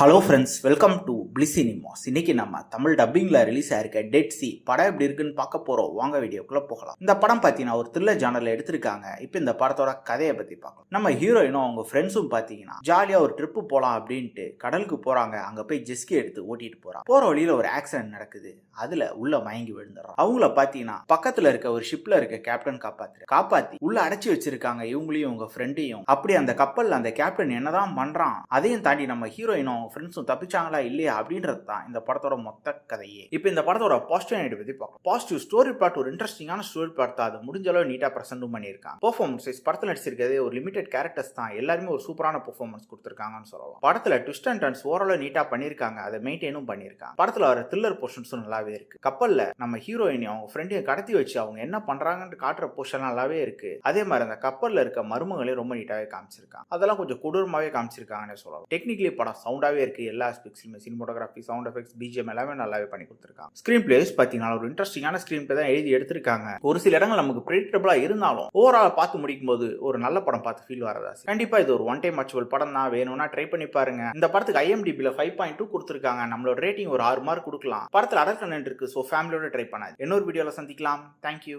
Hello friends, welcome to bliss cinemas. இன்னைக்கு நம்ம Tamil டப்பிங்ல release ஆயிருக்க டெட் சி படம் எப்படி இருக்குன்னு பார்க்க போறோம். வாங்க வீடியோக்குள்ள போகலாம். இந்த படம் பார்த்தீங்கன்னா ஒரு த்ரில்லர் ஜானர்ல எடுத்திருக்காங்க. இப்போ இந்த படத்தோட கதையை பத்தி பார்க்கலாம். நம்ம ஹீரோயினும் அவங்க ஃப்ரெண்ட்ஸும் பார்த்தீங்கன்னா ஜாலியா ஒரு ட்ரிப் போலாம் அப்படின்ட்டு கடலுக்கு போறாங்க. அங்க போய் ஜெஸ்கி எடுத்து ஓட்டிட்டு போறாங்க. போற வழியில ஒரு ஆக்சிடென்ட் நடக்குது. அதுல உள்ள மயங்கி விழுந்துறாங்க. அவங்கள பார்த்தீங்கன்னா பக்கத்துல இருக்க ஒரு ஷிப்ல இருக்க கேப்டன் காப்பாத்தி உள்ள அடைச்சி வச்சிருக்காங்க. இவங்களையும் உங்க ஃப்ரெண்டையும். அப்படி அந்த கப்பல்ல அந்த கேப்டன் என்னதான் பண்றான், அதையும் தாண்டி நம்ம ஹீரோயினும் ஃப்ரெண்ட்ஸும் தப்பிச்சாங்களா இல்லையா அப்படின்றது தான் இந்த படத்தோட மொத்த கதையே. இப்போ இந்த படத்தோட பாசிட்டிவ் நைட் பத்தி பார்க்கலாம். பாசிட்டிவ் ஸ்டோரி பிளாட் ஒரு இன்ட்ரெஸ்டிங்கான ஸ்டோரி பிளாட் தான். அது முடிஞ்ச அளவு நீட்டா பிரசன்டும் பண்ணியிருக்காங்க. பெர்ஃபார்மன்ஸ் படத்தில் நடிச்சிருக்கிறது ஒரு லிமிடெட் கேரக்டர்ஸ் தான். எல்லாருமே ஒரு சூப்பரான பெர்ஃபார்மன்ஸ் கொடுத்துருக்காங்கன்னு சொல்லலாம். படத்துல ட்விஸ்ட் அண்ட் டர்ன்ஸ் ஓரளவு நீட்டா பண்ணியிருக்காங்க. அதை மெயின்டைனும் பண்ணியிருக்காங்க. படத்துல வர த்ரில்லர் போர்ஷன்ஸும் நல்லாவே இருக்கு. கப்பல்ல நம்ம ஹீரோயினையும் அவங்க ஃப்ரெண்டையும் கடத்தி வச்சு அவங்க என்ன பண்றாங்கன்னு காட்டுற போர்ஷன் நல்லாவே இருக்கு. அதே மாதிரி அந்த கப்பல்ல இருக்க மர்மங்களையும் ரொம்ப நீட்டாவே காமிச்சிருக்காங்க. அதெல்லாம் கொஞ்சம் கொடூரமாவே காமிச்சிருக்காங்கன்னு சொல்லலாம். டெக்னிக்கலி படம் சவுண்டாவே இருக்கு. எல்லா ஆஸ்பெக்ட்ஸ்லயுமே சினிமோட்டோகிராஃபி, சவுண்ட் எஃபெக்ட்ஸ், பிஜிஎம் எல்லாமே நல்லாவே பண்ணி கொடுத்துருக்காங்க. ஸ்கிரீன் பிளேஸ் பார்த்தீங்கன்னா ஒரு இன்ட்ரெஸ்டிங்கான ஸ்கிரீன் பிளே தான் எழுதி எடுத்திருக்காங்க. ஒரு சில இடங்கள் நமக்கு பிரெடிக்டபிளா இருந்தாலும் ஓவரால் பார்த்து முடிக்கும் போது ஒரு நல்ல படம் பார்த்து ஃபீல் வரதா. கண்டிப்பா இது ஒரு ஒன் டைம் வாட்சபிள் படம் தான். வேணும்னா ட்ரை பண்ணி பாருங்க. இந்த படத்துக்கு IMDbல 5.2 கொடுத்துருக்காங்க. நம்மளோட ரேட்டிங் ஒரு 6 மார்க் கொடுக்கலாம். படத்துல அடல் கண்டென்ட் இருக்கு. ஸோ ஃபேமிலியோட ட்ரை பண்ணாது. இன்னொரு வீடியோல சந்திக்கலாம். தேங்க்யூ.